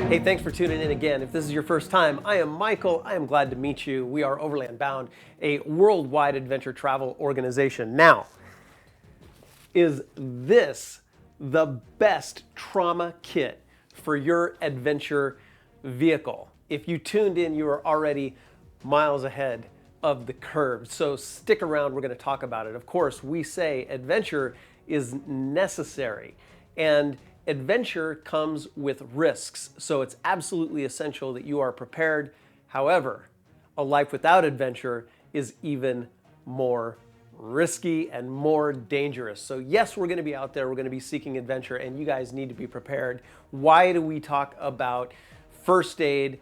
Hey, thanks for tuning in again. If this is your first time, I am Michael. I am glad to meet you. We are Overland Bound, a worldwide adventure travel organization. Now, is this the best trauma kit for your adventure vehicle? If you tuned in, you are already miles ahead of the curve. So stick around, we're going to talk about it. Of course, we say adventure is necessary, and adventure comes with risks, so it's absolutely essential that you are prepared. However, a life without adventure is even more risky and more dangerous. So yes, we're going to be out there, we're going to be seeking adventure, and you guys need to be prepared. Why do we talk about first aid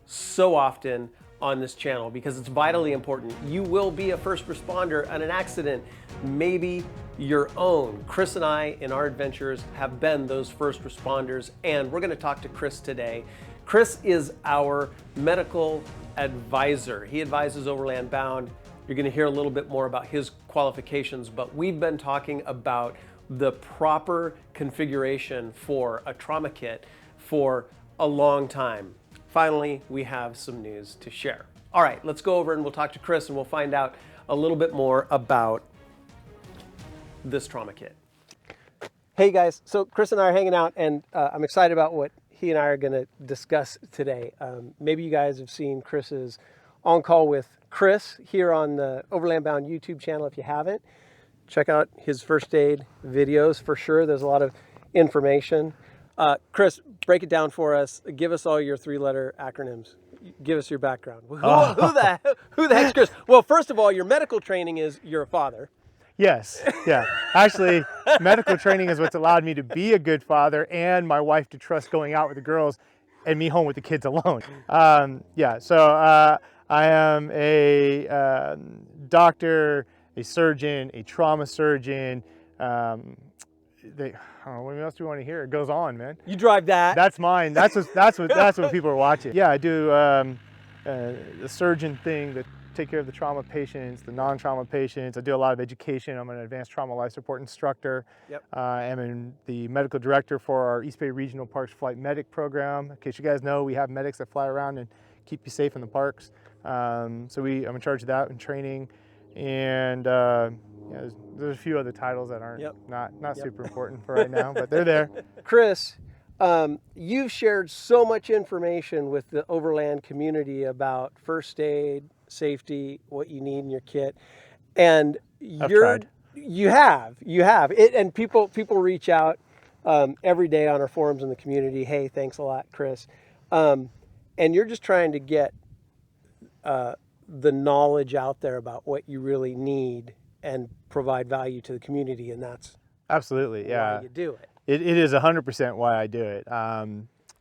so often on this channel? Because it's vitally important. You will be a first responder in an accident, maybe your own. Chris and I, in our adventures, have been those first responders, and we're going to talk to Chris today. Chris is our medical advisor. He advises Overland Bound. You're going to hear a little bit more about his qualifications, but we've been talking about the proper configuration for a trauma kit for a long time. Finally, we have some news to share. All right, let's go over and we'll talk to Chris and we'll find out a little bit more about this trauma kit. Hey guys, so Chris and I are hanging out, and I'm excited about what he and I are going to discuss today. Maybe you guys have seen Chris's On Call with Chris here on the Overland Bound YouTube channel. If you haven't, check out his first aid videos for sure. There's a lot of information. Chris, break it down for us. Give us all your three-letter acronyms. Give us your background. Who the heck's Chris? Well, first of all, your medical training is you're a father. Yes, yeah. Actually, medical training is what's allowed me to be a good father and my wife to trust going out with the girls and me home with the kids alone. Yeah, so I am a doctor, a surgeon, a trauma surgeon. I don't know, what else do you want to hear? It goes on, man. You drive that. That's mine. That's what people are watching. Yeah, I do the surgeon thing that take care of the trauma patients, the non-trauma patients. I do a lot of education. I'm an advanced trauma life support instructor. Yep. I'm the medical director for our East Bay Regional Parks Flight Medic program. In case you guys know, we have medics that fly around and keep you safe in the parks. I'm in charge of that and training. And yeah, there's a few other titles that aren't not super important for right now, but they're there. Chris, you've shared so much information with the Overland community about first aid, safety, what you need in your kit, and you have it, and people reach out every day on our forums in the community. Hey, thanks a lot, Chris. And you're just trying to get the knowledge out there about what you really need and provide value to the community, and that's absolutely why you do it. It is 100% why I do it.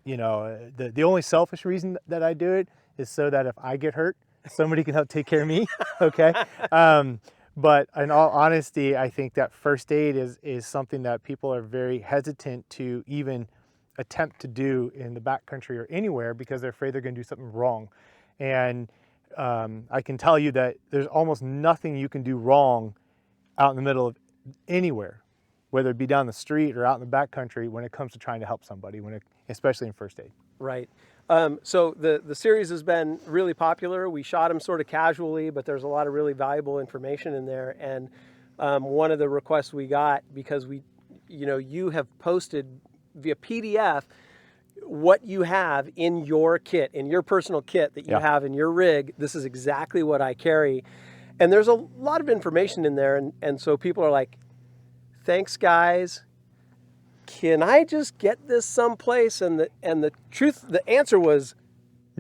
You know, the only selfish reason that I do it is so that if I get hurt, somebody can help take care of me. Okay. But in all honesty, I think that first aid is something that people are very hesitant to even attempt to do in the backcountry or anywhere because they're afraid they're going to do something wrong. And I can tell you that there's almost nothing you can do wrong out in the middle of anywhere, whether it be down the street or out in the backcountry, when it comes to trying to help somebody, especially in first aid. Right. So the series has been really popular. We shot them sort of casually, but there's a lot of really valuable information in there. And one of the requests we got, because you have posted via PDF what you have in your kit, in your personal kit that you have in your rig. This is exactly what I carry. And there's a lot of information in there. And so people are like, thanks guys. Can I just get this someplace? And the answer was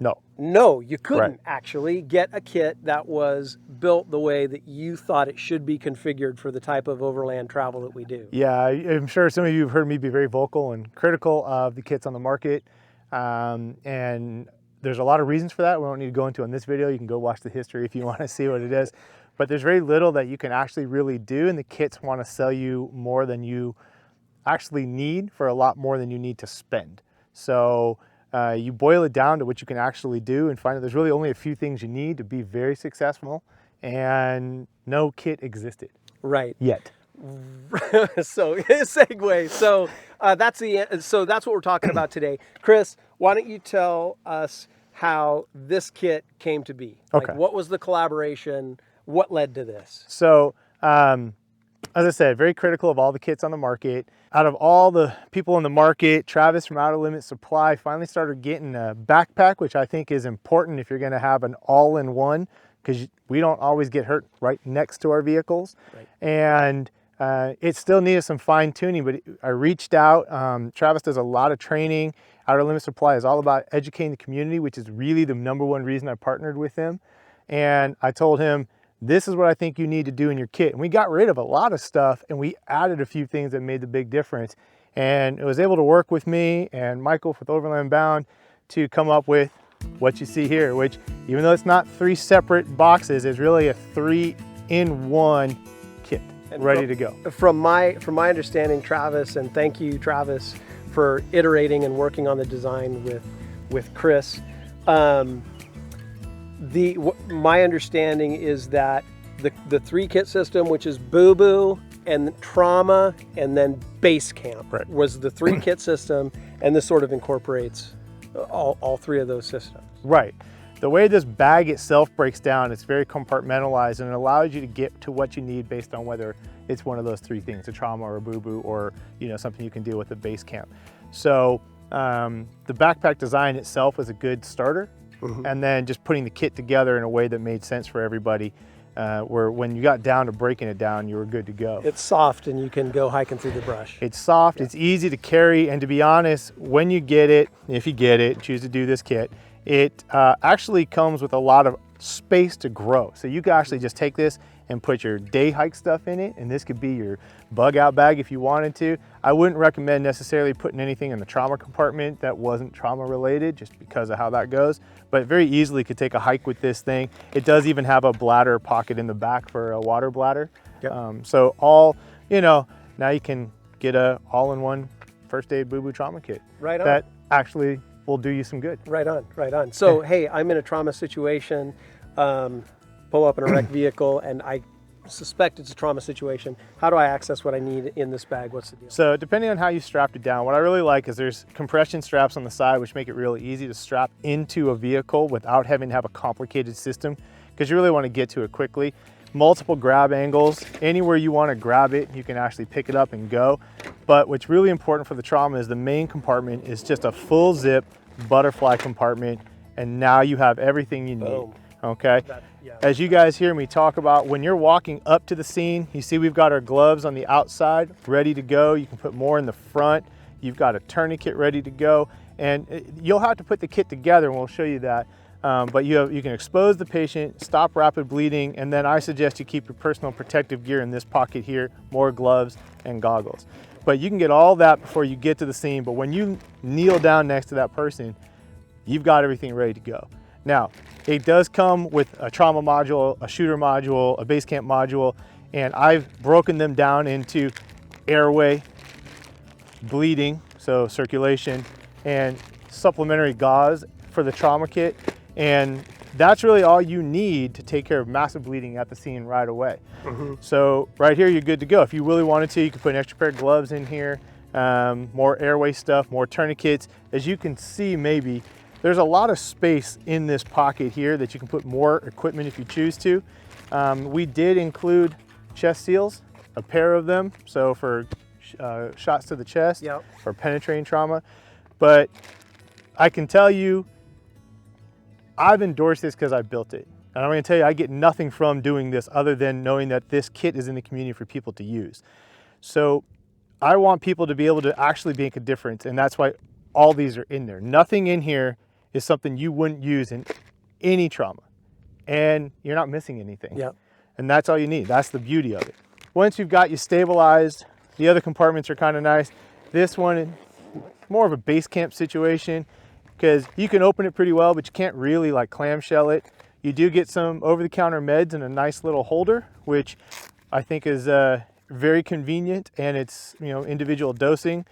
no. No, you couldn't actually get a kit that was built the way that you thought it should be configured for the type of overland travel that we do. Yeah, I'm sure some of you have heard me be very vocal and critical of the kits on the market. And there's a lot of reasons for that we don't need to go into in this video. You can go watch the history if you want to see what it is. But there's very little that you can actually really do, and the kits want to sell you more than you actually need for a lot more than you need to spend. So you boil it down to what you can actually do and find that there's really only a few things you need to be very successful, and no kit existed. Right. Yet. So segue. So So that's what we're talking about today. Chris, why don't you tell us how this kit came to be? Okay. Like, what was the collaboration? What led to this? So, as I said, very critical of all the kits on the market. Out of all the people in the market, Travis from Outer Limits Supply finally started getting a backpack, which I think is important if you're going to have an all-in-one, because we don't always get hurt right next to our vehicles. Right. And it still needed some fine tuning, but I reached out. Travis does a lot of training. Outer Limits Supply is all about educating the community, which is really the #1 reason I partnered with him. And I told him, this is what I think you need to do in your kit. And we got rid of a lot of stuff and we added a few things that made the big difference. And it was able to work with me and Michael with Overland Bound to come up with what you see here, which even though it's not 3 separate boxes, is really a 3-in-1 kit, and ready to go. From my understanding, Travis, and thank you, Travis, for iterating and working on the design with Chris. My understanding is that the 3 kit system, which is Boo Boo and Trauma and then Base Camp, right, was the 3 kit system, and this sort of incorporates all 3 of those systems. Right. The way this bag itself breaks down, it's very compartmentalized and it allows you to get to what you need based on whether it's one of those 3 things, a Trauma or a Boo Boo, or something you can deal with a Base Camp. So the backpack design itself was a good starter. Mm-hmm. And then just putting the kit together in a way that made sense for everybody, where when you got down to breaking it down, you were good to go. It's soft and you can go hiking through the brush. It's soft, yeah. It's easy to carry, and to be honest, when you get it, if you get it, choose to do this kit, it actually comes with a lot of space to grow. So you can actually just take this and put your day hike stuff in it, and this could be your bug out bag if you wanted to. I wouldn't recommend necessarily putting anything in the trauma compartment that wasn't trauma related, just because of how that goes, but very easily could take a hike with this thing. It does even have a bladder pocket in the back for a water bladder. Yep. So now you can get a all-in-one first aid Boo Boo trauma kit. Right on. That actually will do you some good. Right on, right on. So, hey, I'm in a trauma situation, pull up in a wrecked vehicle, and I suspect it's a trauma situation. How do I access what I need in this bag? What's the deal? So depending on how you strapped it down, what I really like is there's compression straps on the side, which make it really easy to strap into a vehicle without having to have a complicated system, because you really want to get to it quickly. Multiple grab angles, anywhere you want to grab it, you can actually pick it up and go. But what's really important for the trauma is the main compartment is just a full zip butterfly compartment, and now you have everything you need. Boom. Okay. As you guys hear me talk about, when you're walking up to the scene, you see we've got our gloves on the outside ready to go. You can put more in the front. You've got a tourniquet ready to go, and you'll have to put the kit together, and we'll show you that. But you can expose the patient, stop rapid bleeding, and then I suggest you keep your personal protective gear in this pocket here, more gloves and goggles. But you can get all that before you get to the scene, but when you kneel down next to that person, you've got everything ready to go. Now, it does come with a trauma module, a shooter module, a base camp module, and I've broken them down into airway, bleeding, so circulation, and supplementary gauze for the trauma kit. And that's really all you need to take care of massive bleeding at the scene right away. Mm-hmm. So right here, you're good to go. If you really wanted to, you could put an extra pair of gloves in here, more airway stuff, more tourniquets. As you can see, maybe, there's a lot of space in this pocket here that you can put more equipment if you choose to. We did include chest seals, a pair of them, so for shots to the chest, yep, or penetrating trauma. But I can tell you, I've endorsed this because I built it. And I'm going to tell you, I get nothing from doing this other than knowing that this kit is in the community for people to use. So I want people to be able to actually make a difference, and that's why all these are in there. Nothing in here is something you wouldn't use in any trauma, and you're not missing anything. Yep. And that's all you need. That's the beauty of it. Once you've got you stabilized, the other compartments are kind of nice. This one, more of a base camp situation, because you can open it pretty well, but you can't really like clamshell it. You do get some over-the-counter meds in a nice little holder, which I think is very convenient, and it's individual dosing.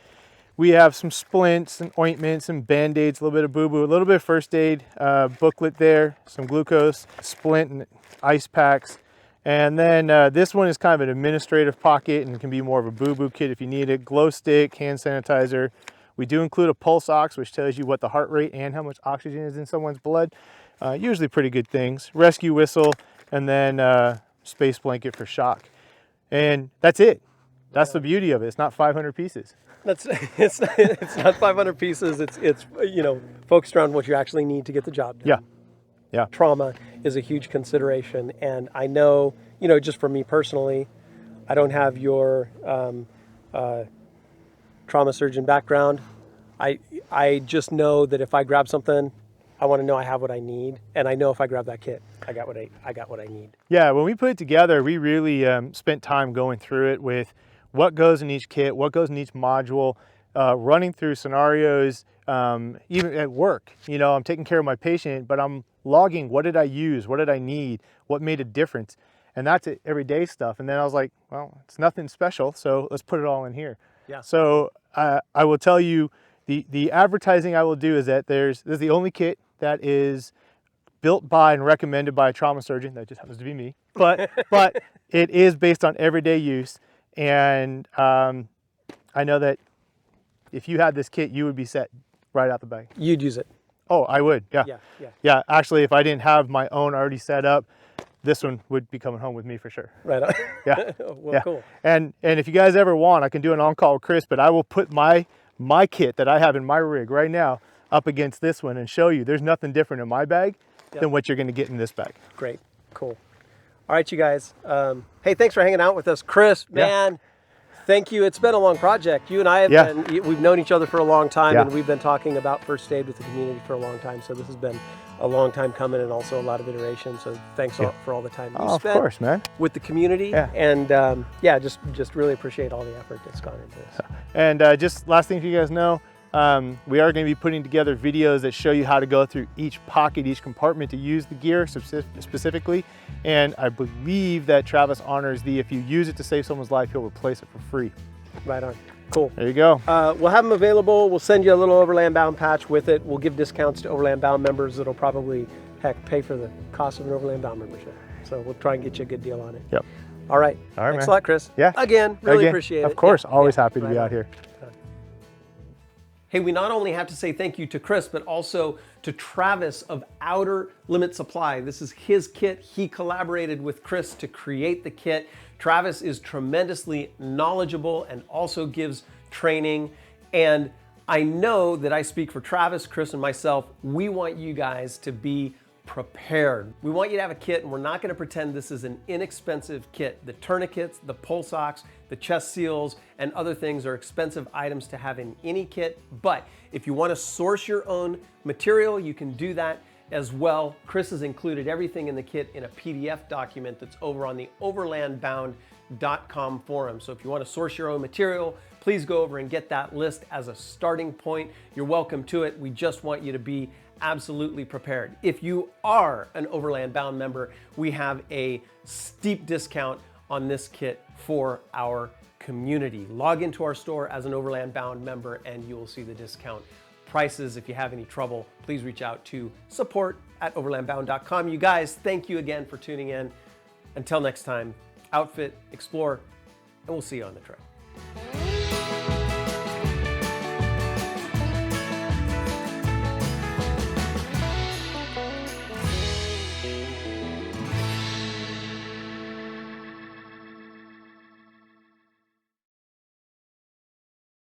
We have some splints and ointments and Band-Aids, a little bit of Boo Boo, a little bit of first aid booklet there, some glucose, splint and ice packs, And then this one is kind of an administrative pocket and can be more of a boo-boo kit if you need it. Glow stick, hand sanitizer. We do include a pulse ox, which tells you what the heart rate and how much oxygen is in someone's blood. Usually pretty good things. Rescue whistle, and then space blanket for shock. And that's it. That's the beauty of it. It's not 500 pieces. It's not 500 pieces. It's you know, focused around what you actually need to get the job done. Yeah. Yeah. Trauma is a huge consideration, and I know, you know, just for me personally, I don't have your trauma surgeon background. I just know that if I grab something, I want to know I have what I need, and I know if I grab that kit, I got what I need. Yeah, when we put it together, we really spent time going through it with what goes in each kit, what goes in each module, running through scenarios, even at work. You know, I'm taking care of my patient, but I'm logging what did I use, what did I need, what made a difference, and that's it, everyday stuff. And then I was like, well, it's nothing special, so let's put it all in here. Yeah. So I will tell you, the advertising I will do is that this is the only kit that is built by and recommended by a trauma surgeon. That just happens to be me, but it is based on everyday use. And I know that if you had this kit, you would be set right out the bag. You'd use it. Oh, I would. Yeah. Yeah. Actually, if I didn't have my own already set up, this one would be coming home with me for sure. Right on. Yeah. Well, yeah. Cool. And if you guys ever want, I can do an on-call with Chris, but I will put my kit that I have in my rig right now up against this one and show you there's nothing different in my bag than what you're going to get in this bag. Great. Cool. All right, you guys. Hey, thanks for hanging out with us. Chris, man, thank you. It's been a long project. You and I have been, we've known each other for a long time, and we've been talking about first aid with the community for a long time. So this has been a long time coming, and also a lot of iteration. So thanks for all the time you spent of course, man. with the community. And just really appreciate all the effort that's gone into this. And just last thing for you guys know, we are going to be putting together videos that show you how to go through each pocket, each compartment to use the gear specifically. And I believe that Travis honors if you use it to save someone's life, he'll replace it for free. Right on. Cool. There you go. We'll have them available. We'll send you a little Overland Bound patch with it. We'll give discounts to Overland Bound members that'll probably, heck, pay for the cost of an Overland Bound membership. So we'll try and get you a good deal on it. Yep. All right. Thanks a lot, Chris. Yeah. Again, really appreciate it. Of course. Always happy to be out here. Hey, we not only have to say thank you to Chris, but also to Travis of Outer Limit Supply. This is his kit. He collaborated with Chris to create the kit. Travis is tremendously knowledgeable and also gives training. And I know that I speak for Travis, Chris, and myself. We want you guys to be prepared. We want you to have a kit, and we're not going to pretend this is an inexpensive kit. The tourniquets, the pulse ox, the chest seals, and other things are expensive items to have in any kit. But if you want to source your own material, you can do that as well. Chris has included everything in the kit in a PDF document that's over on the overlandbound.com forum. So if you want to source your own material, please go over and get that list as a starting point. You're welcome to it. We just want you to be absolutely prepared. If you are an Overland Bound member, we have a steep discount on this kit for our community. Log into our store as an Overland Bound member and you will see the discount prices. If you have any trouble, please reach out to support@overlandbound.com. You guys, thank you again for tuning in. Until next time, outfit, explore, and we'll see you on the trail.